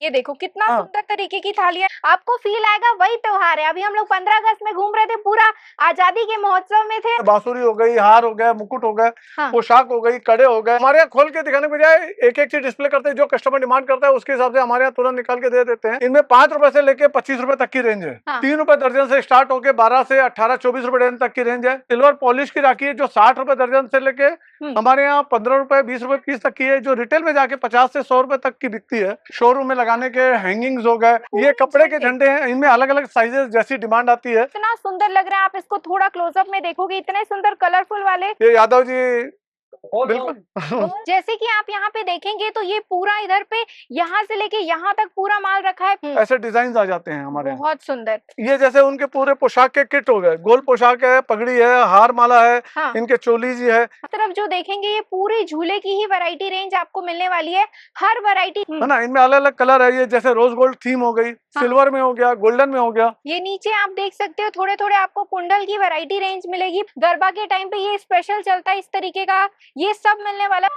ये देखो कितना हाँ। सुंदर तरीके की थाली है। आपको फील आएगा वही त्योहार है। अभी हम लोग 15 अगस्त में घूम रहे थे, पूरा आजादी के महोत्सव में थे। बांसुरी हो गई, हार हो गया, मुकुट हो गया, हाँ। पोशाक हो गई, कड़े हो गए। हमारे यहाँ खोल के दिखाने के बजाय एक एक चीज डिस्प्ले करते हैं, जो कस्टमर डिमांड करता है उसके हिसाब से हमारे यहाँ तुरंत निकाल के दे देते हैं। इनमें 5 रुपए से लेके 25 रुपए तक की रेंज है। हाँ। 3 रुपए दर्जन से स्टार्ट होके 12 से 18, 24 रुपए दर्जन तक की रेंज है। सिल्वर पॉलिश की राखी है जो 60 रुपए दर्जन से लेके हमारे यहाँ 15 रुपए 20 रुपए पीस तक की है, जो रिटेल में जाके 50 से 100 रुपए तक की बिकती है। शोरूम में लगाने के हैंगिंग्स हो गए, ये कपड़े के झंडे हैं, इनमें अलग अलग साइजेस जैसी डिमांड आती है। इतना सुंदर लग रहा है, आप इसको थोड़ा क्लोजअप में देखोगे, इतने सुंदर कलरफुल वाले। ये यादव जी बिल्कुल जैसे कि आप यहाँ पे देखेंगे तो ये पूरा इधर पे यहाँ से लेके यहाँ तक पूरा माल रखा है। ऐसे डिजाइन आ जाते हैं हमारे। बहुत सुंदर। ये जैसे उनके पूरे पोशाक के किट हो गए, गोल पोशाक है, पगड़ी है, हार माला है। हाँ। इनके चोली जी है। तरफ जो देखेंगे ये पूरे झूले की ही वैरायटी रेंज आपको मिलने वाली है। हर वैरायटी है ना, इनमें अलग अलग कलर है। ये जैसे रोज गोल्ड थीम हो गई, सिल्वर में हो गया, गोल्डन में हो गया। ये नीचे आप देख सकते हो थोड़े थोड़े आपको कुंडल की वैरायटी रेंज मिलेगी। गरबा के टाइम पे ये स्पेशल चलता है इस तरीके का, ये सब मिलने वाला।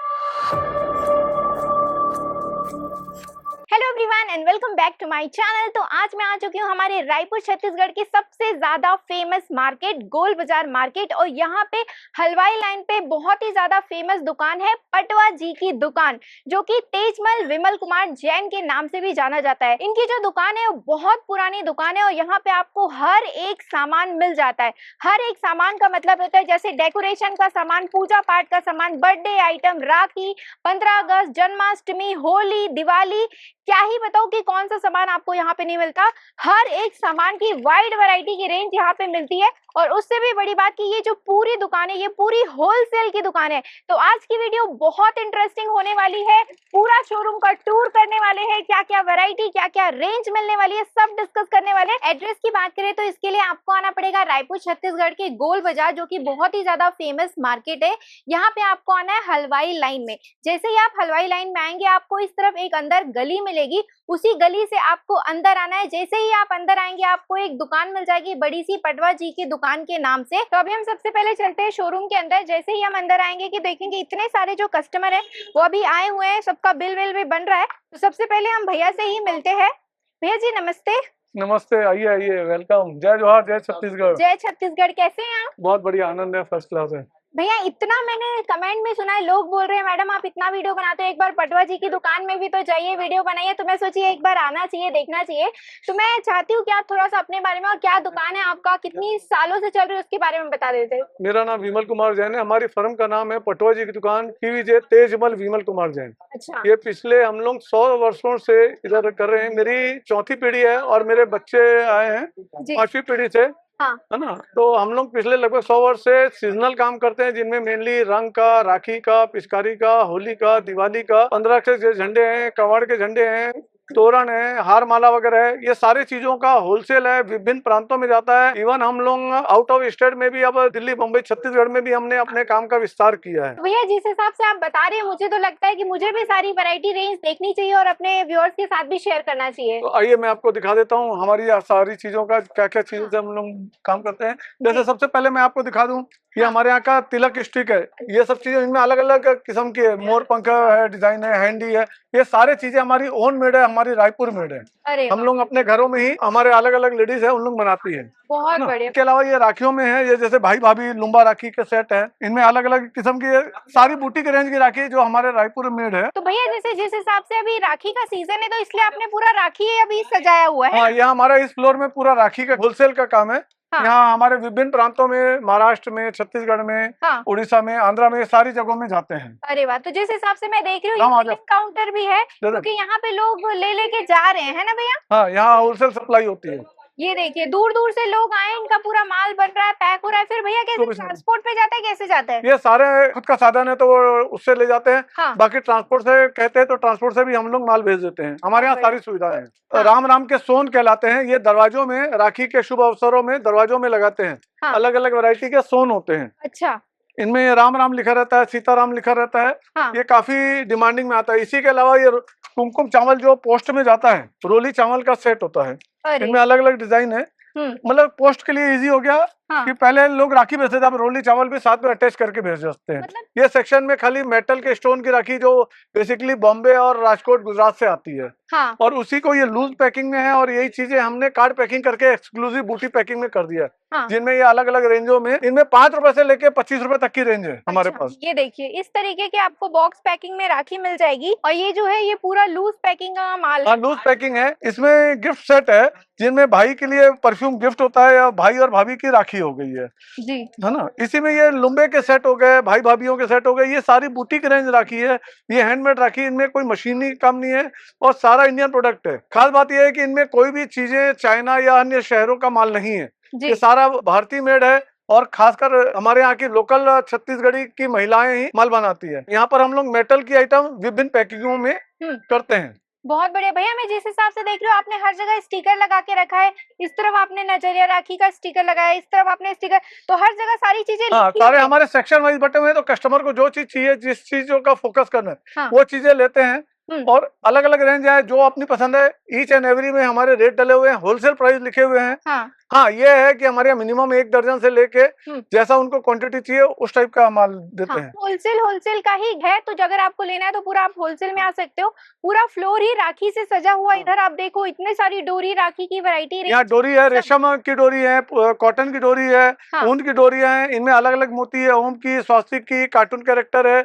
Hello everyone and welcome back to my channel. तो आज मैं आ चुकी हूँ हमारे रायपुर छत्तीसगढ़ की सबसे ज्यादा फेमस मार्केट गोल बाजार मार्केट, और यहाँ पे हलवाई लाइन पे बहुत ही ज्यादा फेमस दुकान है पटवा जी की दुकान, जो कि तेजमल विमल कुमार जैन के नाम से भी जाना जाता है। इनकी जो दुकान है वो बहुत पुरानी दुकान है और यहाँ पे आपको हर एक सामान मिल जाता है। हर एक सामान का मतलब होता है जैसे डेकोरेशन का सामान, पूजा पाठ का सामान, बर्थडे आइटम, राखी, 15 अगस्त, जन्माष्टमी, होली, दिवाली, क्या ही बताओ कि कौन सा सामान आपको यहाँ पे नहीं मिलता। हर एक सामान की वाइड वैरायटी की रेंज यहाँ पे मिलती है। और उससे भी बड़ी बात कि ये जो पूरी दुकान है ये पूरी होलसेल की दुकान है। तो आज की वीडियो बहुत इंटरेस्टिंग होने वाली है। पूरा शोरूम का टूर करने वाले हैं, क्या क्या वैरायटी, क्या क्या रेंज मिलने वाली है, सब डिस्कस करने वाले हैं। एड्रेस की बात करें तो इसके लिए आपको आना पड़ेगा रायपुर छत्तीसगढ़ के गोल बाजार, जो की बहुत ही ज्यादा फेमस मार्केट है। यहाँ पे आपको आना है हलवाई लाइन में। जैसे ही आप हलवाई लाइन में आएंगे आपको इस तरफ एक अंदर गली मिलेगी, उसी गली से आपको अंदर आना है। जैसे ही आप अंदर आएंगे आपको एक दुकान मिल जाएगी बड़ी सी, पटवा जी की दुकान के नाम से। तो अभी हम सबसे पहले चलते हैं शोरूम के अंदर। जैसे ही हम अंदर आएंगे कि देखेंगे इतने सारे जो कस्टमर है वो अभी आए हुए हैं, सबका बिल विल भी बन रहा है। तो सबसे पहले हम भैया से ही मिलते हैं। भैया जी नमस्ते। नमस्ते, आइए आइए, वेलकम। जय जोहार, जय छत्तीसगढ़। जय छत्तीसगढ़। कैसे हैं आप? बहुत बढ़िया, आनंद है, फर्स्ट क्लास है। भैया इतना मैंने कमेंट में सुना है, लोग बोल रहे हैं मैडम आप इतना वीडियो बनाते हो, एक बार पटवा जी की दुकान में भी तो जाइए, वीडियो बनाइए। तो मैं सोची एक बार आना चाहिए, देखना चाहिए। तो मैं चाहती हूँ कि आप थोड़ा सा अपने बारे में और क्या दुकान है आपका, कितनी सालों से चल रही है, उसके बारे में बता देते। मेरा नाम विमल कुमार जैन है। हमारी फर्म का नाम है पटवा जी की दुकान, PVJ तेजमल विमल कुमार जैन। अच्छा। ये पिछले हम लोग 100 वर्षों से इधर कर रहे हैं। मेरी चौथी पीढ़ी है और मेरे बच्चे आए हैं 5वीं पीढ़ी से। हाँ। है ना, तो हम लोग पिछले लगभग 100 वर्ष से सीजनल काम करते हैं, जिनमें मेनली रंग का, राखी का, पिचकारी का, होली का, दिवाली का, 15 के झंडे हैं, कवाड़ के झंडे हैं, तोरण है, हार माला वगैरह है। ये सारी चीजों का होलसेल है, विभिन्न प्रांतों में जाता है। इवन हम लोग आउट ऑफ स्टेट में भी, अब दिल्ली, मुंबई, छत्तीसगढ़ में भी हमने अपने काम का विस्तार किया है। भैया जिस हिसाब से आप बता रहे हैं मुझे तो लगता है कि मुझे भी सारी वैरायटी रेंज देखनी चाहिए और अपने व्यूअर्स के साथ भी शेयर करना चाहिए। तो आइए मैं आपको दिखा देता हूँ हमारी सारी चीजों का, क्या क्या चीजों से हम लोग काम करते हैं। जैसे सबसे पहले मैं आपको दिखा दूं, ये हमारे यहाँ का तिलक स्टिक है। ये सब चीजें इनमें अलग अलग किस्म की है, मोर पंख है, डिजाइन है, हैंडी है। ये सारी चीजें हमारी ओन मेड है, हमारी रायपुर मेड है। अरे हम लोग अपने घरों में ही, हमारे अलग अलग लेडीज है उन लोग बनाती है। बहुत बढ़िया। इसके अलावा ये राखियों में है, ये जैसे भाई भाभी लुम्बा राखी के सेट है। इनमें अलग अलग किस्म की सारी बूटी के रेंज की राखी जो हमारे रायपुर मेड है। तो भैया जैसे जिस हिसाब से अभी राखी का सीजन है तो इसलिए आपने पूरा राखी अभी सजाया हुआ है। हाँ, यहाँ हमारा इस फ्लोर में पूरा राखी का होलसेल का काम है। हाँ। यहाँ हमारे विभिन्न प्रांतों में, महाराष्ट्र में, छत्तीसगढ़ में, हाँ। उड़ीसा में, आंध्रा में, सारी जगहों में जाते हैं। अरे वाह। तो जिस हिसाब से मैं देख रही हूँ काउंटर भी है, क्योंकि यहाँ पे लोग ले लेके जा रहे हैं, है ना भैया? हाँ, यहाँ होलसेल सप्लाई होती है। ये देखिए दूर दूर से लोग आए, इनका पूरा माल बन रहा है, पैक हो रहा है। फिर भैया कैसे ट्रांसपोर्ट पे जाता है, कैसे जाता है? ये सारे खुद का साधन है तो वो उससे ले जाते हैं। हाँ। बाकी ट्रांसपोर्ट से कहते हैं तो ट्रांसपोर्ट से भी हम लोग माल भेज देते हैं। हमारे यहाँ सारी सुविधाएं हैं। हाँ। राम राम के सोन कहलाते हैं। ये दरवाजों में, राखी के शुभ अवसरों में दरवाजों में लगाते हैं। हाँ। अलग अलग वैरायटी के सोन होते हैं। अच्छा। इनमें राम राम लिखा रहता है, सीताराम लिखा रहता है। हाँ। ये काफी डिमांडिंग में आता है। इसी के अलावा ये कुमकुम चावल जो पोस्ट में जाता है, रोली चावल का सेट होता है। इनमें अलग अलग डिजाइन है, मतलब पोस्ट के लिए इजी हो गया। हाँ। कि पहले लोग राखी भेजते थे, अब रोली चावल भी साथ में अटैच करके भेज सकते हैं। मतलब ये सेक्शन में खाली मेटल के स्टोन की राखी जो बेसिकली बॉम्बे और राजकोट गुजरात से आती है, हाँ और उसी को ये लूज पैकिंग में है, और यही चीजें हमने कार्ड पैकिंग करके एक्सक्लूसिव बूटी पैकिंग में कर दिया है। हाँ। जिनमें ये अलग अलग रेंजों में, इनमें 5 रुपए से लेके 25 रुपए तक की रेंज है हमारे अच्छा, पास। ये देखिए इस तरीके के आपको बॉक्स पैकिंग में राखी मिल जाएगी, और ये जो है ये पूरा लूज पैकिंग का माल हाँ, है। लूज पैकिंग है। इसमें गिफ्ट सेट है, जिनमें भाई के लिए परफ्यूम गिफ्ट होता है, या भाई और भाभी की राखी हो गई जी। है ना। इसी में ये लुम्बे के सेट हो गए, भाई भाभीियों के सेट हो गए, ये सारी बुटीक रेंज राखी है। ये हैंडमेड राखी, इनमें कोई मशीनी काम नहीं है, और सारा इंडियन प्रोडक्ट है। खास बात यह है कि इनमें कोई भी चीजें चाइना या अन्य शहरों का माल नहीं है, जी। ये सारा भारतीय मेड है, और खासकर हमारे यहाँ की लोकल छत्तीसगढ़ी की महिलाएं ही माल बनाती है। यहाँ पर हम लोग मेटल की आइटम विभिन्न पैकिंगों में करते हैं। बहुत बढ़िया भैया, मैं जिस हिसाब से देख रही हूँ आपने हर जगह स्टिकर लगा के रखा है। इस तरफ आपने नजरिया राखी का स्टिकर लगाया, इस तरफ आपने स्टिकर, तो हर जगह सारी चीजें हाँ, लिखी सारे हुई हमारे सेक्शन वाइज बटे हुए हैं, तो कस्टमर को जो चीज चाहिए, जिस चीजों का फोकस करना है, हाँ। वो चीजें लेते हैं। और अलग अलग रेंज है, जो अपनी पसंद है, ईच एंड एवरी में हमारे रेट डले हुए हैं, होलसेल प्राइस लिखे हुए हैं। हाँ, ये है कि हमारे यहाँ मिनिमम 1 दर्जन से लेके जैसा उनको क्वांटिटी चाहिए उस टाइप का माल देते हैं। होलसेल का ही है, तो अगर आपको लेना है तो पूरा आप होलसेल में आ सकते हो। पूरा फ्लोर ही राखी से सजा हुआ। इधर आप देखो इतने सारी डोरी, राखी की वैरायटी। यहाँ डोरी है, रेशम की डोरी है, कॉटन की डोरी है, ऊन की डोरी है। इनमें अलग अलग मोती है, ओम की, स्वास्तिक की, कार्टून कैरेक्टर है,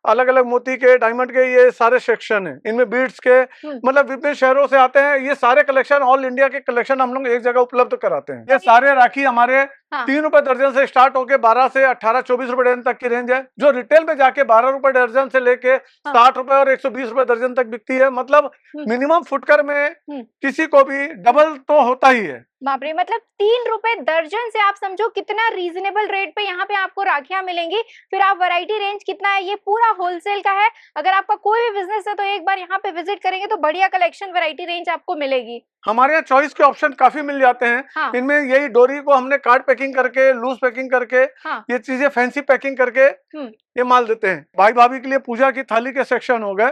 अलग अलग मोती के, डायमंड के, ये सारे सेक्शन है। इनमें बीड्स के, मतलब विभिन्न शहरों से आते हैं। ये सारे कलेक्शन, ऑल इंडिया के कलेक्शन हम लोग एक जगह उपलब्ध कराते हैं। ये सारे राखी हमारे 3 रुपए दर्जन से स्टार्ट होके 12 से 18-24 रुपए दर्जन तक की रेंज है, जो रिटेल में जाके 12 रुपए दर्जन से लेके 60 रुपए और 120 रुपए दर्जन तक बिकती है। मतलब मिनिमम फुटकर में किसी को भी डबल तो होता ही है। बाप रे, मतलब 3 रुपए दर्जन से आप समझो कितना रीजनेबल रेट पे यहाँ पे आपको राखियां मिलेंगी। फिर आप वैरायटी रेंज कितना है, ये पूरा होलसेल का है। अगर आपका कोई भी बिजनेस है तो एक बार यहाँ पे विजिट करेंगे तो बढ़िया कलेक्शन, वैरायटी रेंज आपको मिलेगी। हमारे यहाँ चॉइस के ऑप्शन काफी मिल जाते हैं। इनमें यही डोरी को हमने कार्ड पैकिंग करके, लूज पैकिंग करके, ये चीजें फैंसी पैकिंग करके ये माल देते हैं। भाई भाभी के लिए पूजा की थाली के सेक्शन हो गए।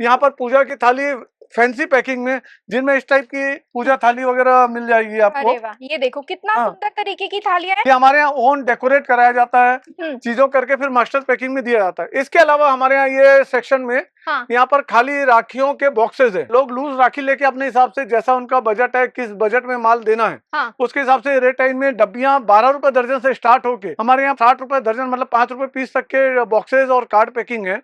यहाँ पर पूजा की थाली फैंसी पैकिंग में, जिनमें इस टाइप की पूजा थाली वगैरह मिल जाएगी आपको। अरे वाह, ये देखो कितना सुंदर तरीके की थालियां है। ये हमारे यहाँ ओन डेकोरेट कराया जाता है चीजों करके, फिर मास्टर पैकिंग में दिया जाता है। इसके अलावा हमारे यहाँ ये सेक्शन में यहाँ पर खाली राखियों के बॉक्सेस है। लोग लूज राखी लेके अपने हिसाब से, जैसा उनका बजट है, किस बजट में माल देना है, उसके हिसाब से रेट है। इनमें डब्बियां 12 रुपए दर्जन से स्टार्ट होके हमारे यहाँ 60 रुपए दर्जन, मतलब 5 रुपए पीस तक के बॉक्सेस और कार्ड पैकिंग है।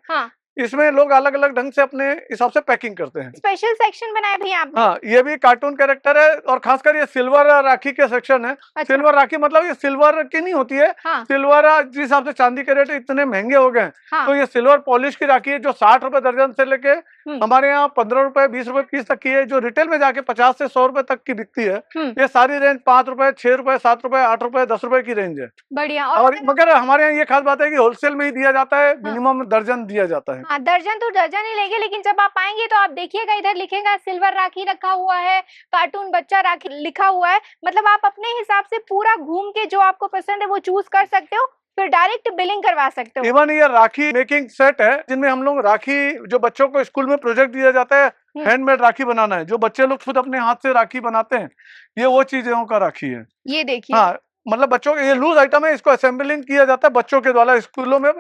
इसमें लोग अलग अलग ढंग से अपने हिसाब से पैकिंग करते हैं। स्पेशल सेक्शन बनाया भैया आपने। हाँ, ये भी कार्टून कैरेक्टर है, और खासकर ये सिल्वर राखी के सेक्शन है। अच्छा। सिल्वर राखी मतलब ये सिल्वर की नहीं होती है। सिल्वर जिस हिसाब से चांदी के रेट इतने महंगे हो गए, तो ये सिल्वर पॉलिश की राखी है, जो 60 रुपए दर्जन से लेके हमारे यहाँ 15 रुपए 20 रुपए पीस तक की है, जो रिटेल में जाके 50 से 100 रुपए तक की बिकती है। ये सारी रेंज 5 रुपए, 6 रुपए, 7 रुपए, 8 रुपए, 10 रुपए की रेंज है। बढ़िया। और मगर हमारे यहाँ ये खास बात है कि होलसेल में ही दिया जाता है, मिनिमम दर्जन दिया जाता है। दर्जन तो दर्जन ही लेंगे, लेकिन जब आप आएंगे तो आप देखिएगा इधर लिखेगा सिल्वर राखी रखा हुआ है, कार्टून बच्चा राखी लिखा हुआ है। मतलब आप अपने हिसाब से पूरा घूम के जो आपको पसंद है वो चूज कर सकते हो, फिर डायरेक्ट बिलिंग करवा सकते हो। इवन ये राखी मेकिंग सेट है, जिनमें हम लोग राखी, जो बच्चों को स्कूल में प्रोजेक्ट दिया जाता है, हैंडमेड राखी बनाना है, जो बच्चे लोग खुद अपने हाथ से राखी बनाते हैं, ये वो चीजों का राखी है। ये देखिए। हाँ, मतलब बच्चों के, ये लूज आइटम है, इसको असेंबलिंग किया जाता है बच्चों के द्वारा, स्कूलों में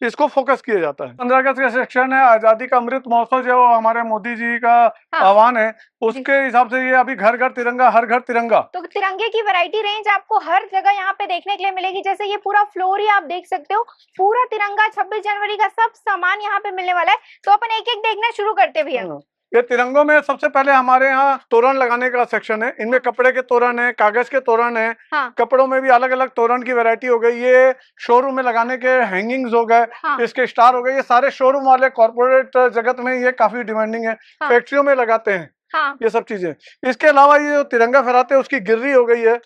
इसको फोकस किया जाता है। 15 अगस्त का सेक्शन है, आजादी का अमृत महोत्सव जो हमारे मोदी जी का आह्वान है, उसके हिसाब से ये अभी घर घर तिरंगा, हर घर तिरंगा। तो तिरंगे की वैरायटी रेंज आपको हर जगह यहाँ पे देखने के लिए मिलेगी। जैसे ये पूरा फ्लोर ही आप देख सकते हो, पूरा तिरंगा, 26 जनवरी का सब सामान यहाँ पे मिलने वाला है। तो अपन एक एक देखना शुरू करते भैया। ये तिरंगों में सबसे पहले हमारे यहाँ तोरण लगाने का सेक्शन है। इनमें कपड़े के तोरण है, कागज के तोरण है, कपड़ों में भी अलग अलग तोरण की वैरायटी हो गई। ये शोरूम में लगाने के हैंगिंग्स हो गए, इसके स्टार हो गए। ये सारे शोरूम वाले कॉर्पोरेट जगत में ये काफी डिमांडिंग है, फैक्ट्रियों में लगाते हैं। ये सब चीजें। इसके अलावा ये जो तिरंगा फहराते हैं उसकी गिर्री हो गई है।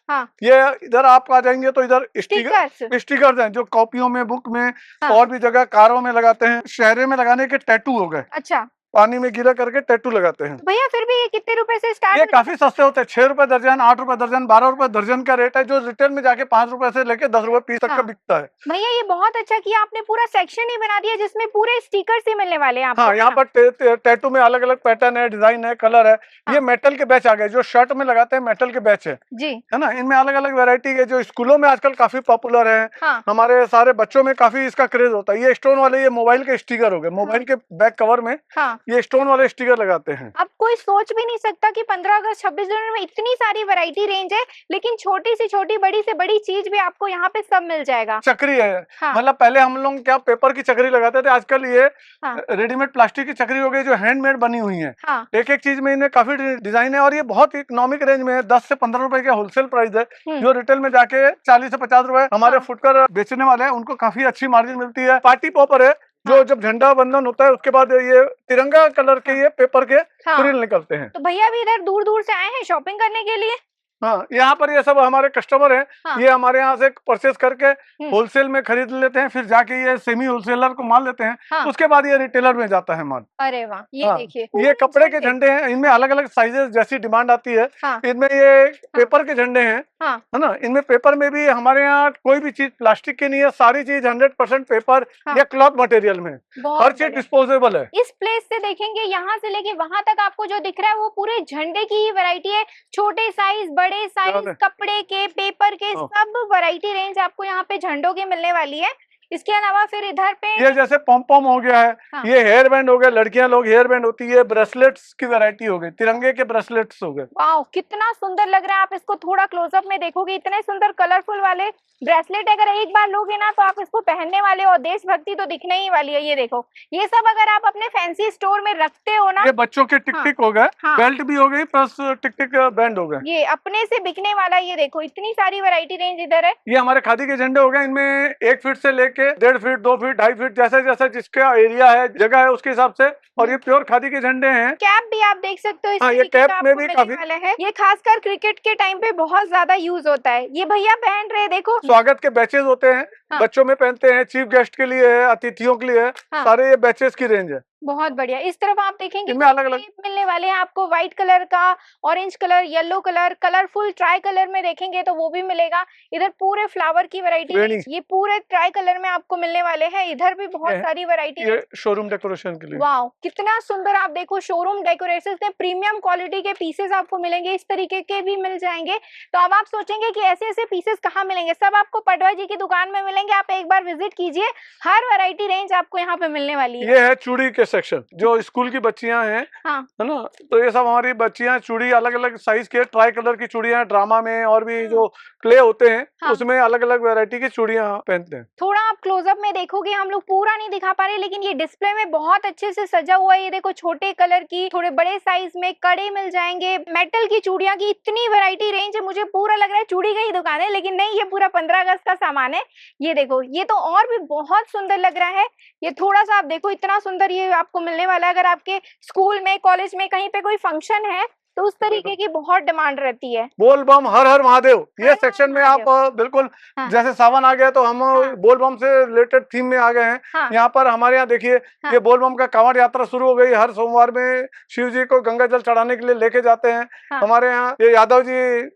ये इधर आप आ जाएंगे तो इधर स्टिकर्स हैं, जो कॉपियों में, बुक में और भी जगह कारों में लगाते हैं। शहरे में लगाने के टैटू हो गए। अच्छा। पानी में गीला करके टैटू लगाते हैं। भैया फिर भी ये कितने रुपए से स्टार्ट ये काफी सस्ते होते हैं, 6 रुपए दर्जन, 8 रुपए दर्जन, 12 रुपए दर्जन का रेट है, जो रिटेल में जाके 5 रुपए से लेके 10 रुपए पीस तक का हाँ। बिकता है। भैया ये बहुत अच्छा किया आपने, पूरा सेक्शन ही बना दिया जिसमें पूरे स्टिकर्स ही मिलने वाले हैं आपको। हाँ, यहाँ पर टैटू में अलग अलग पैटर्न है, डिजाइन है, कलर है। हाँ। ये मेटल के बैच आ गए, जो शर्ट में लगाते हैं मेटल के बैच जी। है ना। इनमें अलग अलग वैरायटी है, जो स्कूलों में आजकल काफी पॉपुलर है। हाँ। हमारे सारे बच्चों में काफी इसका क्रेज होता है। ये स्टोन वाले, ये मोबाइल के स्टिकर हो गए, मोबाइल के बैक कवर में हाँ। ये स्टोन वाले स्टिकर लगाते हैं। अब कोई सोच भी नहीं सकता कि 15 अगस्त 26 जनवरी में इतनी सारी वैरायटी रेंज है, लेकिन छोटी से छोटी, बड़ी से बड़ी चीज भी आपको यहाँ पे सब मिल जाएगा। चक्री है, हाँ। मतलब पहले हम लोग क्या पेपर की चक्री लगाते थे, आजकल ये हाँ। रेडीमेड प्लास्टिक की चक्री हो गई, जो हैंडमेड बनी हुई है। हाँ। एक एक चीज में इनमें काफी डिजाइन है, और ये बहुत इकोनॉमिक रेंज में है। 10 से 15 रुपए का होलसेल प्राइस है, जो रिटेल में जाके 40 से 50 रुपए हमारे हाँ। फुटकर बेचने वाले हैं, उनको काफी अच्छी मार्जिन मिलती है। पार्टी पॉपर है, जो हाँ। जब झंडा बंधन होता है उसके बाद ये तिरंगा कलर के ये पेपर के हाँ। फ्रिल निकलते हैं। तो भैया भी इधर दूर दूर से आए हैं शॉपिंग करने के लिए। हाँ, यहाँ पर ये सब हमारे कस्टमर हैं। हाँ। ये हमारे यहाँ से परचेस करके होलसेल में खरीद लेते हैं, फिर जाके ये सेमी होलसेलर को माल देते हैं। हाँ। उसके बाद ये रिटेलर में जाता है माल। अरे वाह, ये हाँ, देखिए ये कपड़े के झंडे हैं, इनमें अलग अलग साइजेस जैसी डिमांड आती है। हाँ। इनमें ये पेपर के झंडे हैं, हाँ। है ना। इनमें पेपर में भी हमारे यहाँ कोई भी चीज प्लास्टिक की नहीं है, सारी चीज 100% पेपर हाँ। या क्लॉथ मटेरियल में, बहुत हर चीज बढ़िया। डिस्पोजेबल है। इस प्लेस से देखेंगे, यहाँ से लेके वहां तक आपको जो दिख रहा है वो पूरे झंडे की ही वैरायटी है। छोटे साइज, बड़े साइज, कपड़े के, पेपर के, सब वैरायटी रेंज आपको यहाँ पे झंडों की मिलने वाली है। इसके अलावा फिर इधर पे ये जैसे पॉम पॉम हो गया है। हाँ। ये हेयर बैंड हो गया, लड़कियां लोग हेयर बैंड होती है। ब्रेसलेट्स की वैरायटी हो गई, तिरंगे के ब्रेसलेट्स हो गए। वाओ, कितना सुंदर लग रहा है। आप इसको थोड़ा क्लोजअप में देखोगे, इतने सुंदर कलरफुल वाले ब्रेसलेट अगर एक बार लोगे ना तो आप इसको पहनने वाले हो, देशभक्ति तो दिखने ही वाली है। ये देखो, ये सब अगर आप अपने फैंसी स्टोर में रखते हो ना। ये बच्चों के टिक टिक हो गए, हाँ। बेल्ट भी हो गई, प्लस टिक टिक बैंड हो गए। ये अपने से बिकने वाला, ये देखो इतनी सारी वैरायटी रेंज इधर है। ये हमारे खादी के झंडे हो गए। इनमें 1 फीट से लेके 1.5 फीट, 2 फीट, 2.5 फीट, जैसे जैसे जिसका एरिया है, जगह है, उसके हिसाब से। और ये प्योर खादी के झंडे हैं। कैप भी आप देख सकते हो, इस हाँ, ये तरीके कैप का में आपको भी मिलने काफी वाला है। ये खासकर क्रिकेट के टाइम पे बहुत ज्यादा यूज होता है। ये भैया पहन रहे, देखो स्वागत के बैचेस होते हैं। हाँ। बच्चों में पहनते हैं, चीफ गेस्ट के लिए है, अतिथियों के लिए है। हाँ। सारे ये बैचेस की रेंज है। बहुत बढ़िया। इस तरफ आप देखेंगे इनमें अलग अलग मिलने वाले हैं आपको, व्हाइट कलर का, orange colour, yellow colour, colourful try colour में देखेंगे तो वो भी मिलेगा। इधर पूरे फ्लावर की वैरायटी, ये पूरे ट्राई कलर में आपको मिलने वाले हैं। इधर भी बहुत सारी वैरायटी ये शोरूम डेकोरेशन के लिए। वाओ, कितना सुंदर। आप देखो शोरूम डेकोरेशन में प्रीमियम क्वालिटी के पीसेस आपको मिलेंगे, इस तरीके के भी मिल जाएंगे। तो अब आप सोचेंगे कि ऐसे ऐसे पीसेस कहाँ मिलेंगे, सब आपको पटवा जी की दुकान में मिलेंगे। आप एक बार विजिट कीजिए, हर वैरायटी रेंज आपको यहाँ पे मिलने वाली है। ये है चूड़ी के सेक्शन, जो स्कूल की बच्चियां हैं, हाँ। है ना। तो ये सब हमारी बच्चियां चूड़ी अलग अलग साइज के, ट्राई कलर की चूड़ियां, ड्रामा में और भी जो क्ले होते हैं, हाँ। उसमें अलग अलग वैरायटी की चूड़ियां पहनते हैं। थोड़ा आप क्लोजअप में देखोगे, हम लोग पूरा नहीं दिखा पा रहे, लेकिन ये डिस्प्ले में बहुत अच्छे से सजा हुआ है। ये देखो, छोटे कलर की, थोड़े बड़े साइज में कड़े मिल जाएंगे, मेटल की चूड़ियां की इतनी वैरायटी रेंज है। मुझे पूरा लग रहा है चूड़ी का ही दुकान है, लेकिन नहीं, ये पूरा 15 अगस्त का सामान है। ये देखो, ये तो और भी बहुत सुंदर लग रहा है। ये थोड़ा सा आप देखो, इतना सुंदर ये आपको मिलने वाला है। अगर आपके स्कूल में, कॉलेज में, कहीं पे कोई फंक्शन है तो उस तरीके की बहुत डिमांड रहती है। बोल बम हर हर महादेव, ये सेक्शन में आप महादेव। बिल्कुल, हाँ। जैसे सावन आ गया तो हम बोल बम से रिलेटेड थीम में आ गए हैं। हाँ। यहाँ पर हमारे यहाँ देखिए, हाँ। ये बोल बम का कांवड़ यात्रा शुरू हो गई। हर सोमवार में शिव जी को गंगा जल चढ़ाने के लिए लेके जाते हैं। हाँ। हमारे यहाँ ये यादव जी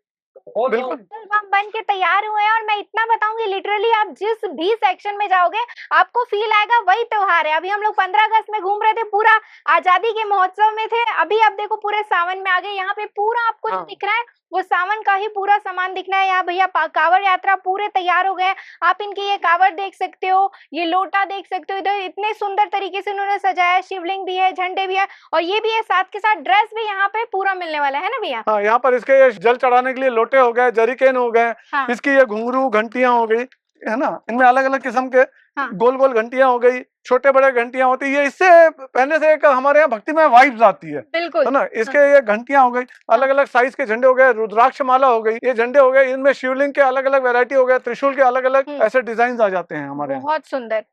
बिल्कुल बम बन के तैयार हुए हैं। और मैं इतना बताऊंगी, लिटरली आप जिस भी सेक्शन में जाओगे आपको फील आएगा वही त्योहार है। अभी हम लोग 15 अगस्त में घूम रहे थे, पूरा आजादी के महोत्सव में थे। अभी आप देखो पूरे सावन में आ गए। यहाँ पे पूरा आपको जो दिख रहा है वो सावन का ही पूरा सामान दिखना है। यहाँ भैया कांवड़ यात्रा पूरे तैयार हो गए। आप इनके ये कांवड़ देख सकते हो, ये लोटा देख सकते हो। इधर इतने सुंदर तरीके से उन्होंने सजाया, शिवलिंग भी है, झंडे भी है, और ये भी है साथ के साथ ड्रेस भी यहाँ पे पूरा मिलने वाला है ना भैया। हाँ, यहाँ पर इसके ये जल चढ़ाने के लिए लोटे हो गए, जरीकेन हो गए। हाँ। इसकी ये घुंघरू घंटियां हो गई, है ना। इनमें अलग अलग किस्म के गोल गोल घंटियां हो गई, छोटे बड़े घंटियां होती है। इससे पहले से एक हमारे यहाँ भक्तिमय वाइब्स आती है, बिल्कुल, है ना। इसके ये घंटियां हो गई, अलग अलग साइज के झंडे हो गए, रुद्राक्ष माला हो गई, ये झंडे हो गए। इनमें शिवलिंग के अलग अलग वैरायटी हो गए, त्रिशूल के अलग अलग ऐसे डिजाइन आ जाते हैं हमारे यहाँ। बहुत सुंदर।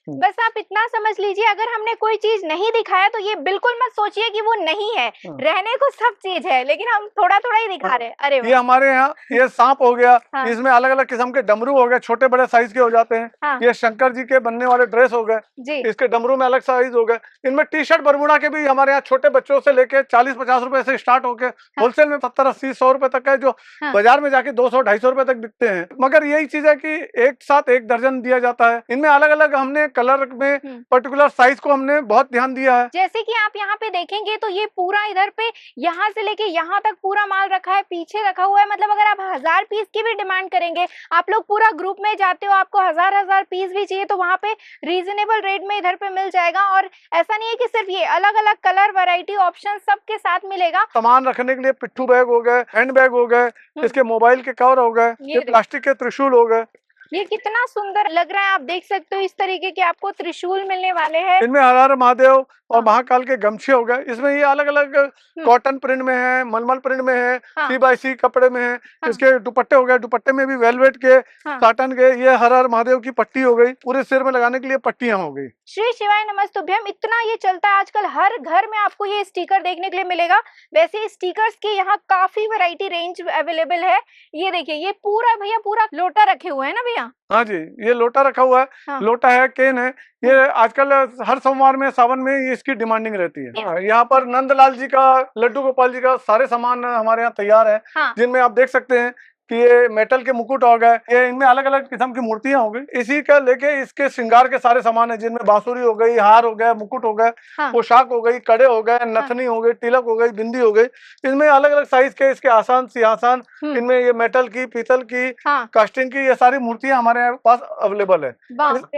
बस आप इतना समझ लीजिए, अगर हमने कोई चीज नहीं दिखाया तो ये बिल्कुल मत सोचिए कि वो नहीं है, रहने को सब चीज है, लेकिन हम थोड़ा थोड़ा ही दिखा रहे हैं। अरे ये हमारे यहाँ ये सांप हो गया, हाँ। इसमें अलग अलग किस्म के डमरू हो गए, छोटे बड़े साइज के हो जाते हैं। हाँ। ये शंकर जी के बनने वाले ड्रेस हो गए जी। इसके डमरू में अलग साइज हो गए। इनमें टी शर्ट बरमुडा के भी हमारे यहाँ छोटे बच्चों से लेके 40-50 रुपए से स्टार्ट होके होलसेल में 70-80-100 रुपए तक है, जो बाजार में जाके 200-250 रुपए तक बिकते हैं। मगर यही चीज है कि एक साथ एक दर्जन दिया जाता है। इनमें अलग अलग हमने कलर में पर्टिकुलर साइज को हमने बहुत ध्यान दिया है। जैसे कि आप यहाँ पे देखेंगे तो ये पूरा इधर पे यहाँ से लेके यहाँ तक पूरा माल रखा है, पीछे रखा हुआ है। मतलब अगर आप 1000 पीस की भी डिमांड करेंगे, आप लोग पूरा ग्रुप में जाते हो, आपको 1000 पीस भी चाहिए, तो वहाँ पे रीजनेबल रेट में इधर पे मिल जाएगा। और ऐसा नहीं है कि सिर्फ ये, अलग अलग कलर, वैरायटी, ऑप्शन सबके साथ मिलेगा। सामान रखने के लिए पिट्ठू बैग हो गए, हैंड बैग हो गए, इसके मोबाइल के कवर हो गए, ये प्लास्टिक के त्रिशूल हो गए। ये कितना सुंदर लग रहा है, आप देख सकते हो। इस तरीके के आपको त्रिशूल मिलने वाले हैं। इनमें हर हर महादेव और महाकाल के गमछे हो गए। इसमें ये अलग अलग कॉटन प्रिंट में है, मलमल प्रिंट में है, C/C कपड़े में है। इसके दुपट्टे हो गए, दुपट्टे में भी वेलवेट के, साटन के। ये हर हर महादेव की पट्टी हो गई, पूरे सिर में लगाने के लिए पट्टियां हो गई। श्री शिवाय नमस्तुभ्यम। इतना ये चलता है आजकल, हर घर में आपको ये स्टिकर देखने के लिए मिलेगा। वैसे स्टिकर्स की यहाँ काफी वैरायटी रेंज अवेलेबल है। ये देखिए, ये पूरा भैया पूरा लोटा रखे हुए है ना भैया? हाँ जी, ये लोटा रखा हुआ है। हाँ। लोटा है, केन है। ये आजकल हर सोमवार में, सावन में इसकी डिमांडिंग रहती है। हाँ, यहाँ पर नंदलाल जी का, लड्डू गोपाल जी का सारे सामान हमारे यहाँ तैयार है। हाँ। जिनमें आप देख सकते हैं कि ये मेटल के मुकुट हो गए, ये इनमें अलग अलग किस्म की मूर्तियां हो गई। इसी का लेके इसके श्रृंगार के सारे सामान है, जिनमें बांसुरी हो गई, हार हो गया, मुकुट हो गए, पोशाक हो गई, कड़े हो गए, नथनी हो गई, तिलक हो गई, बिंदी हो गई। इसमें अलग अलग साइज के इसके आसान, सिंहासन, इनमें ये मेटल की, पीतल की, कास्टिंग की, ये सारी मूर्तियां हमारे पास अवेलेबल है।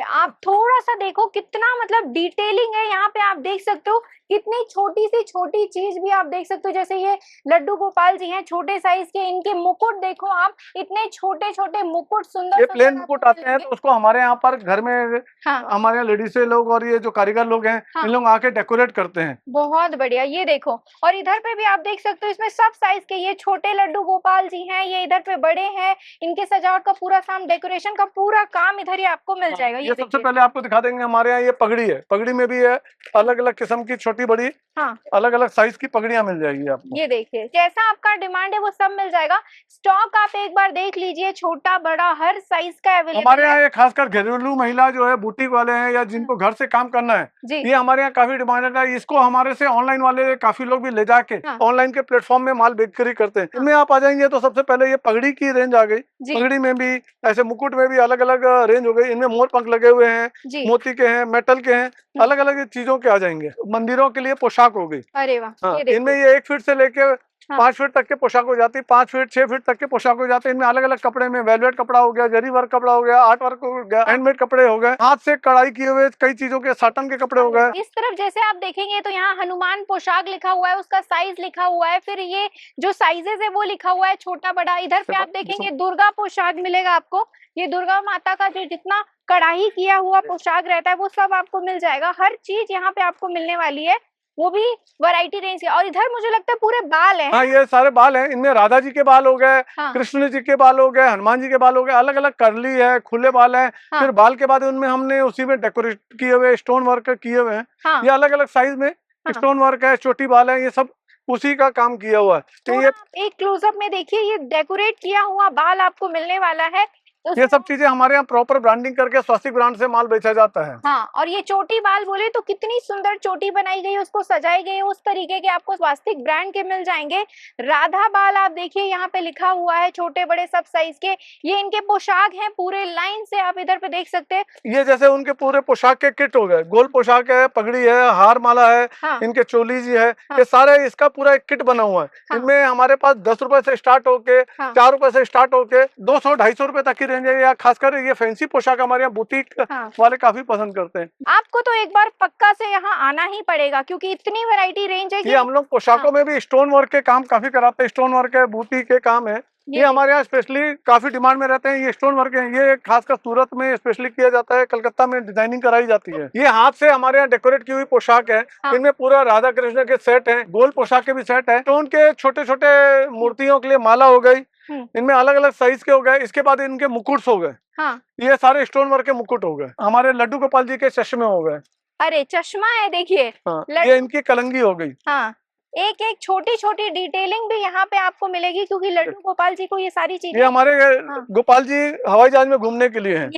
आप थोड़ा सा देखो कितना मतलब डिटेलिंग है यहाँ पे। आप देख सकते हो कितनी छोटी सी छोटी चीज भी आप देख सकते हो। जैसे ये लड्डू गोपाल जी हैं, छोटे साइज के, इनके मुकुट देखो आप, इतने छोटे छोटे मुकुट, सुंदर। ये प्लेन मुकुट आते हैं, तो उसको हमारे यहाँ पर घर में हमारे यहाँ लेडीज लोग और ये जो कारीगर लोग हैं, इन लोग आके डेकोरेट करते हैं। बहुत बढ़िया। ये देखो, और इधर पे भी आप देख सकते हो, इसमें सब साइज के ये छोटे लड्डू गोपाल जी हैं, ये इधर पे बड़े हैं। इनके सजावट का पूरा काम, डेकोरेशन का पूरा काम इधर ही आपको मिल जाएगा। ये सबसे पहले आपको दिखा देंगे, हमारे यहाँ ये पगड़ी है। पगड़ी में भी है अलग अलग किस्म की, छोटी बड़ी, अलग अलग साइज की पगड़ियां मिल जाएगी आपको। ये देखिए, जैसा आपका डिमांड है वो सब मिल जाएगा। स्टॉक आप एक बार देख लीजिए, छोटा बड़ा हर साइज का अवेलेबल है। हमारे यहाँ ये खासकर घरेलू महिला जो है, बुटीक वाले हैं या जिनको घर से काम करना है, ये हमारे यहाँ काफी डिमांड है। इसको हमारे से ऑनलाइन वाले काफी लोग भी ले जाके ऑनलाइन के प्लेटफॉर्म में माल बिक्री करते हैं। इनमें आप आ जाएंगे तो सबसे पहले ये पगड़ी की रेंज आ गई। पगड़ी में भी ऐसे मुकुट में भी अलग अलग रेंज हो गई। इनमें मोर पंख लगे हुए हैं, मोती के हैं, मेटल के हैं, अलग अलग चीजों के आ जाएंगे। मंदिरों के लिए पोशाक हो गई। अरे वाह। हाँ, इनमें ये 1 फीट से लेके 5 फीट तक के पोशाक हो जाती है, 5 फीट 6 फीट तक के पोशाक हो जाते हैं। इनमें अलग अलग कपड़े में वेलवेट कपड़ा हो गया, जरी वर्क कपड़ा हो गया, आर्ट वर्क हो गया, हैंडमेड कपड़े हो गए, हाथ से कढ़ाई किए हुए कई चीजों के साटन के कपड़े हो गए। इस तरफ जैसे आप देखेंगे तो यहाँ हनुमान पोशाक लिखा हुआ है, उसका साइज लिखा हुआ है, फिर ये जो साइजेस है वो लिखा हुआ है, छोटा बड़ा। इधर पे आप देखेंगे दुर्गा पोशाक मिलेगा आपको। ये दुर्गा माता का जो जितना कढ़ाई किया हुआ पोशाक रहता है वो सब आपको मिल जाएगा। हर चीज यहाँ पे आपको मिलने वाली है, वो भी वैरायटी रेंज के। और इधर मुझे लगता है पूरे बाल हैं। हाँ, ये सारे बाल हैं। इनमें राधा जी के बाल हो गए, कृष्ण जी के बाल हो गए, हनुमान जी के बाल हो गए, अलग अलग करली है, खुले बाल है। फिर बाल के बाद उनमें हमने उसी में डेकोरेट किए हुए, स्टोन वर्क किए हुए हैं। ये अलग अलग साइज में स्टोन वर्क है, चोटी बाल है, ये सब उसी का काम किया हुआ है। तो ये एक क्लोजअप में देखिए, ये डेकोरेट किया हुआ बाल आपको मिलने वाला है। ये सब चीजें हमारे यहाँ प्रॉपर ब्रांडिंग करके स्वास्तिक ब्रांड से माल बेचा जाता है। हाँ, और ये चोटी बाल बोले तो कितनी सुंदर चोटी बनाई गई है, उसको सजाई गई है, उस तरीके के आपको स्वास्तिक ब्रांड के मिल जाएंगे। राधा बाल आप देखिए यहाँ पे लिखा हुआ है, छोटे बड़े सब साइज के। ये इनके पोशाक हैं, पूरे लाइन से आप इधर पे देख सकते हैं। ये जैसे उनके पूरे पोशाक के किट हो गए, गोल पोशाक है, पगड़ी है, हार माला है, इनके चोली जी है, ये सारे इसका पूरा एक किट बना हुआ है। इनमें हमारे पास 10 रुपए से स्टार्ट होके 4 रुपए से स्टार्ट होके 200-250 रुपए तक की रेंज है। या खासकर ये फैंसी पोशाक हमारे यहाँ बुटीक वाले काफी पसंद करते हैं। आपको तो एक बार पक्का से यहाँ आना ही पड़ेगा, क्योंकि इतनी वैरायटी रेंज है। ये हम लोग पोशाकों में भी स्टोन वर्क के काम काफी कराते हैं। स्टोन वर्क है, बूटी के काम है, ये हमारे यहाँ स्पेशली काफी डिमांड में रहते हैं। ये स्टोन वर्क है, ये खासकर सूरत में स्पेशली किया जाता है, कलकत्ता में डिजाइनिंग कराई जाती है। ये हाथ से हमारे यहाँ डेकोरेट की हुई पोशाक है। इनमें पूरा राधा कृष्ण के सेट है, गोल पोशाक के भी सेट है, स्टोन के छोटे छोटे मूर्तियों के लिए माला हो गई, इनमें अलग अलग साइज के हो गए। इसके बाद इनके मुकुट्स हो गए। हाँ। ये सारे स्टोन वर्क के मुकुट हो गए। हमारे लड्डू गोपाल जी के चश्मे हो गए। अरे चश्मा है, देखिए। हाँ, ये इनकी कलंगी हो गई। हाँ, एक एक छोटी छोटी डिटेलिंग भी यहाँ पे आपको मिलेगी, क्योंकि लड्डू गोपाल जी को ये सारी चीजें। ये हमारे गोपाल जी हवाई जहाज में घूमने के लिए है।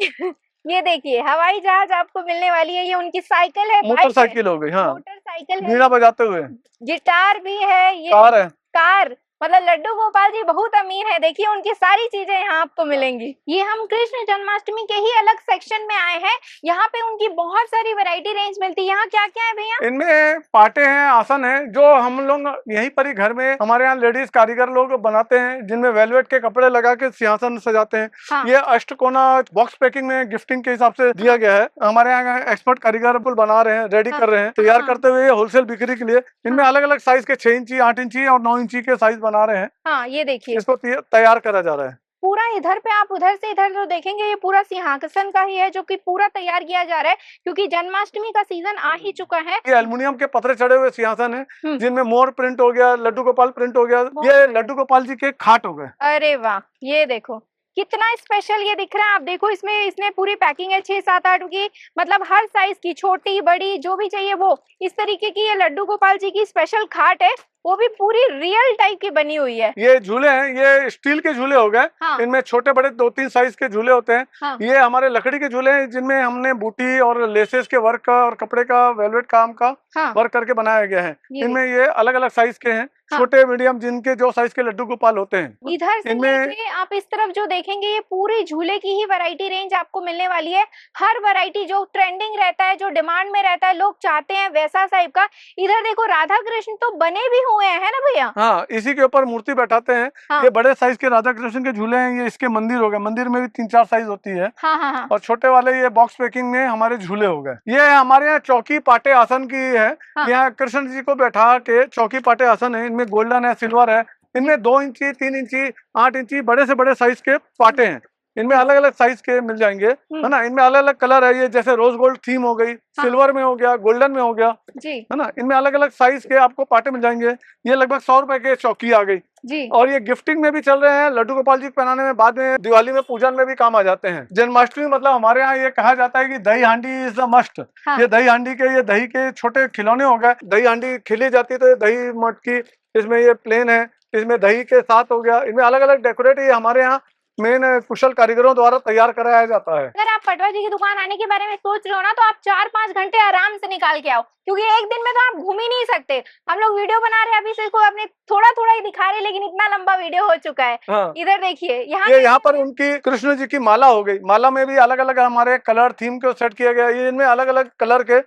ये देखिए हवाई जहाज आपको मिलने वाली है। ये उनकी साइकिल है, मोटरसाइकिल हो गई। हाँ, मोटरसाइकिल है, वीणा बजाते हुए, गिटार भी है, ये कार है, कार। मतलब लड्डू गोपाल जी बहुत अमीर है। देखिए उनकी सारी चीजें यहाँ आपको मिलेंगी। ये हम कृष्ण जन्माष्टमी के ही अलग सेक्शन में आए हैं। यहाँ पे उनकी बहुत सारी वैरायटी रेंज मिलती है। यहाँ क्या क्या है भैया? इनमें पाटे हैं, आसन है, जो हम लोग यहीं पर ही घर में हमारे यहाँ लेडीज कारीगर लोग बनाते हैं, जिनमें वेलवेट के कपड़े लगा के सिंहासन सजाते हैं। हाँ। ये अष्टकोना बॉक्स पैकिंग में गिफ्टिंग के हिसाब से दिया गया है। हमारे यहाँ एक्सपर्ट कारीगर बना रहे हैं, रेडी कर रहे हैं, तैयार करते हुए होलसेल बिक्री के लिए। इनमें अलग अलग साइज के 6 इंची, 8 इंची और 9 इंची के साइज बना रहे हैं। हाँ, ये देखिए इसको तैयार करा जा रहा है। पूरा इधर पे आप उधर से इधर जो देखेंगे, ये पूरा सिंहासन का ही है, जो कि पूरा तैयार किया जा रहा है, क्योंकि जन्माष्टमी का सीजन आ ही चुका है। ये एल्युमिनियम के पत्थर चढ़े हुए सिंहासन है, जिनमें मोर प्रिंट हो गया, लड्डू गोपाल प्रिंट हो गया। ये लड्डू गोपाल जी के खाट हो गए। अरे वाह, ये देखो कितना स्पेशल ये दिख रहा है। आप देखो इसमें पूरी पैकिंग है 6, 7, 8 की। मतलब हर साइज की, छोटी बड़ी जो भी चाहिए वो। इस तरीके की ये लड्डू गोपाल जी की स्पेशल खाट है, वो भी पूरी रियल टाइप की बनी हुई है। ये झूले हैं, ये स्टील के झूले हो गए। हाँ। इनमें छोटे बड़े 2-3 साइज के झूले होते हैं। हाँ। ये हमारे लकड़ी के झूले हैं, जिनमें हमने बूटी और लेसेस के वर्क का और कपड़े का वेलवेट काम का वर्क करके बनाया गया है। इनमें ये अलग अलग साइज के हैं। हाँ। छोटे मीडियम, जिनके जो साइज के लड्डू गोपाल होते हैं। इधर से लेके आप इस तरफ जो देखेंगे, ये पूरी झूले की ही वैरायटी रेंज आपको मिलने वाली है। हर वैरायटी जो ट्रेंडिंग रहता है, जो डिमांड में रहता है, लोग चाहते हैं वैसा टाइप का। इधर देखो राधा कृष्ण तो बने भी हुए हैं ना भैया? हाँ, इसी के ऊपर मूर्ति बैठाते हैं। हाँ। ये बड़े साइज के राधा कृष्ण के झूले हैं। ये इसके मंदिर हो गए। मंदिर में भी 3-4 साइज होती है। हाँ हाँ हाँ। और छोटे वाले ये बॉक्स पैकिंग में हमारे झूले हो गए। ये हमारे यहाँ चौकी पाटे आसन की है। हाँ। यहाँ कृष्ण जी को बैठा के चौकी पाटे आसन है। इनमें गोल्डन है, सिल्वर है। इनमें 2 इंची, 3 इंची, 8 इंची बड़े से बड़े साइज के पाटे हैं। इनमें अलग अलग साइज के मिल जाएंगे, है ना। इनमें अलग अलग कलर है। ये जैसे रोज गोल्ड थीम हो गई, हाँ। सिल्वर में हो गया, गोल्डन में हो गया जी, है ना। इनमें अलग अलग साइज के आपको पाटे मिल जाएंगे। ये लगभग 100 रुपए के चौकी आ गई जी। और ये गिफ्टिंग में भी चल रहे हैं। लड्डू गोपाल जी को पहनाने में, बाद में दिवाली में पूजन में भी काम आ जाते हैं। जन्माष्टमी मतलब हमारे यहाँ ये कहा जाता है कि दही हांडी इज द मस्ट। हाँ। ये दही हांडी के, ये दही के छोटे खिलौने हो गए। दही हांडी खिली जाती है तो ये दही मटकी, इसमें ये प्लेन है, इसमें दही के साथ हो गया। इनमें अलग अलग डेकोरेट ये हमारे यहाँ मेन कुशल कारीगरों द्वारा तैयार कराया जाता है। अगर आप पटवा जी की दुकान आने के बारे में सोच रहे हो ना, तो आप 4-5 घंटे आराम से निकाल के आओ, क्योंकि एक दिन में तो आप घूम ही नहीं सकते। हम लोग वीडियो बना रहे हैं, अभी सिर्फ अपने थोड़ा थोड़ा ही दिखा रहे, लेकिन इतना लंबा वीडियो हो चुका है। हाँ। इधर देखिए, यहाँ पर उनकी कृष्ण जी की माला हो गई। माला में भी अलग अलग हमारे कलर थीम को सेट किया गया। ये इनमें अलग अलग कलर के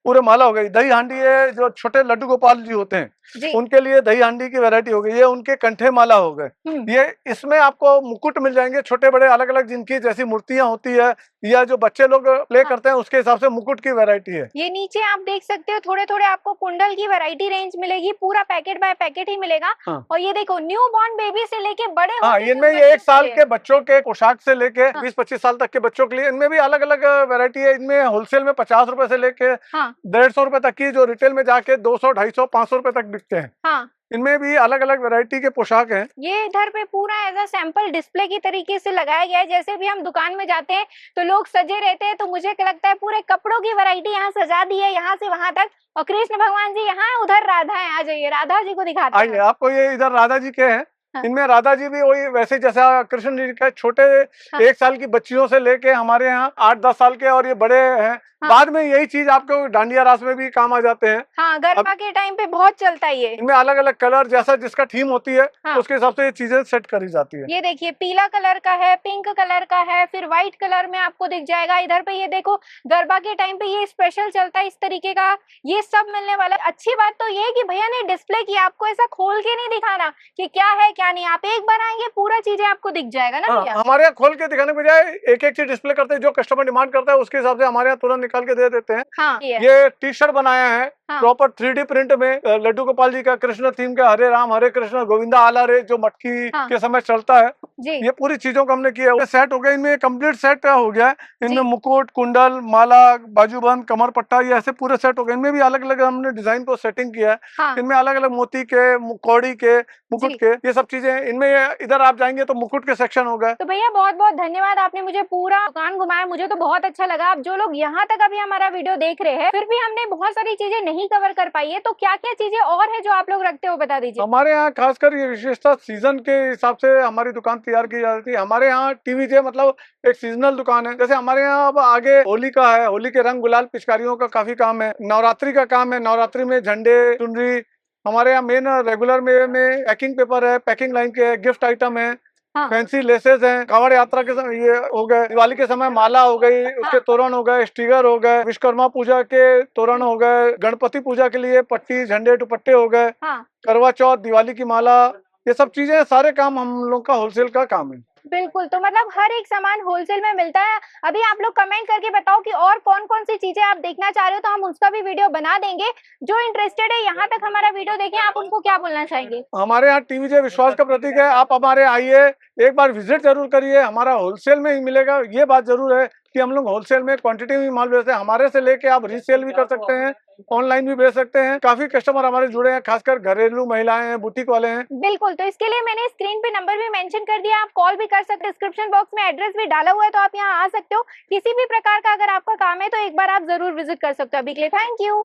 पूरे माला हो गई। दही हांडी है, जो छोटे लड्डू गोपाल जी होते हैं उनके लिए दही हांडी की वैरायटी हो गई। ये उनके कंठे माला हो गए। ये इसमें आपको मुकुट मिल जाएंगे, छोटे बड़े अलग अलग, जिनकी जैसी मूर्तियां होती है या जो बच्चे लोग प्ले करते हैं उसके हिसाब से मुकुट की वैरायटी है। ये नीचे आप देख सकते हो, थोड़े थोड़े आपको कुंडल की वैरायटी रेंज मिलेगी। पूरा पैकेट बाय पैकेट ही मिलेगा। हाँ। और ये देखो न्यू बॉर्न बेबी से लेके बड़े, हाँ, इनमें 1 साल के बच्चों के पोशाक से लेके 20-25 साल तक के बच्चों के लिए इनमें भी अलग अलग वैरायटी है। इनमें होलसेल में 50 रुपए से लेके 150 रुपए तक की, जो रिटेल में जाके 200, 250, 500 रुपए तक बिकते हैं। हाँ। इनमें भी अलग अलग वैरायटी के पोशाक हैं। ये इधर पे पूरा एज अ सैंपल डिस्प्ले की तरीके से लगाया गया है। जैसे भी हम दुकान में जाते हैं तो लोग सजे रहते हैं, तो मुझे लगता है पूरे कपड़ों की वैरायटी यहाँ सजा दी है, यहाँ से वहां तक। और कृष्ण भगवान जी यहाँ है, उधर राधा है। आ जाइए, राधा जी को दिखाते हैं। आपको ये इधर राधा जी के हैं। हाँ। इनमें राधा जी भी वही वैसे जैसा कृष्ण जी का, छोटे 1 साल की बच्चियों से लेके हमारे यहाँ 8-10 साल के, और ये बड़े हैं। हाँ। बाद में यही चीज आपको डांडिया रास में भी काम आ जाते हैं। हाँ, गरबा के टाइम पे बहुत चलता है ये। इनमें अलग अलग कलर, जैसा जिसका थीम होती है, हाँ। उसके हिसाब से ये चीजें सेट करी जाती है। ये देखिए पीला कलर का है, पिंक कलर का है, फिर व्हाइट कलर में आपको दिख जाएगा। इधर पे ये देखो, गरबा के टाइम पे ये स्पेशल चलता है इस तरीके का। ये सब मिलने वाला। अच्छी बात तो ये कि भैया ने डिस्प्ले किया, आपको ऐसा खोल के नहीं दिखाना कि क्या है क्या नहीं। आप एक बार आएंगे, पूरा चीजें आपको दिख जाएगा ना भैया। हमारे यहाँ खोल के दिखाने के बजाय एक एक चीज डिस्प्ले करते हैं। जो कस्टमर डिमांड करता है उसके हिसाब से हमारे यहाँ तुरंत निकाल के दे देते हैं। हाँ। ये टी शर्ट बनाया है, हाँ। प्रॉपर 3D प्रिंट में लड्डू गोपाल जी का कृष्ण थीम का हरे राम हरे कृष्ण गोविंदा आला रे जो मटकी हाँ। के समय चलता है, जी। ये पूरी चीजों को हमने किया है। सेट हो गया, इनमें कंप्लीट सेट हो गया है। इनमें जी। मुकुट, कुंडल, माला, बाजूबंद, कमर पट्टा, ये ऐसे पूरे सेट हो गए। इनमें भी अलग अलग हमने डिजाइन को सेटिंग किया है। हाँ। इनमें अलग अलग मोती के, कौड़ी के, मुकुट जी। के, ये सब चीजें हैं। इनमें इधर आप जाएंगे तो मुकुट के सेक्शन हो गए। तो भैया बहुत बहुत धन्यवाद, आपने मुझे पूरा दुकान घुमाया, मुझे तो बहुत अच्छा लगा। आप जो लोग यहाँ तक अभी हमारा वीडियो देख रहे हैं, फिर भी हमने बहुत सारी चीजें नहीं कवर कर पाई है, तो क्या क्या चीजें और है जो आप लोग रखते हो, बता दीजिए। हमारे यहाँ खासकर ये विशेषता सीजन के हिसाब से हमारी दुकान तैयार की जाती है। हमारे यहाँ टीवीजे मतलब एक सीजनल दुकान है। जैसे हमारे यहाँ अब आगे होली का है, होली के रंग गुलाल पिचकारियों का काफी काम है। नवरात्रि का काम है, नवरात्रि में झंडे, चुनरी। हमारे यहाँ मेन रेगुलर में पैकिंग पेपर है, पैकिंग लाइन के है, गिफ्ट आइटम है, हाँ। फैंसी लेसेस हैं। कांवड़ यात्रा के समय ये हो गए, दिवाली के समय माला हो गई, उसके तोरण हो गए, स्टिकर हो गए, विश्वकर्मा पूजा के तोरण हो गए, गणपति पूजा के लिए पट्टी, झंडे, दुपट्टे हो गए, हाँ। करवा चौथ, दिवाली की माला, ये सब चीजें, सारे काम हम लोग का होलसेल का काम है। बिल्कुल, तो मतलब हर एक सामान होलसेल में मिलता है। अभी आप लोग कमेंट करके बताओ कि और कौन-कौन सी चीजें आप देखना चाह रहे हो, तो हम उसका भी वीडियो बना देंगे। जो इंटरेस्टेड है यहाँ तक हमारा वीडियो देखें, आप उनको क्या बोलना चाहेंगे? हमारे यहाँ टीवीजे विश्वास का प्रतीक है। आप हमारे आइए, एक बार विजिट जरूर करिए। हमारा होलसेल में ही मिलेगा, ये बात जरूर है कि हम लोग होलसेल में क्वांटिटी में माल बेचते हैं। हमारे से लेके आप रीसेल भी कर सकते हैं, ऑनलाइन भी बेच सकते हैं। काफी कस्टमर हमारे जुड़े हैं, खासकर घरेलू महिलाएं हैं, बुटीक वाले हैं। बिल्कुल, तो इसके लिए मैंने स्क्रीन पे नंबर भी मेंशन कर दिया, आप कॉल भी कर सकते हैं। डिस्क्रिप्शन बॉक्स में एड्रेस भी डाला हुआ है, तो आप यहाँ आ सकते हो। किसी भी प्रकार का अगर आपका काम है तो एक बार आप जरूर विजिट कर सकते हो। अभी के लिए थैंक यू।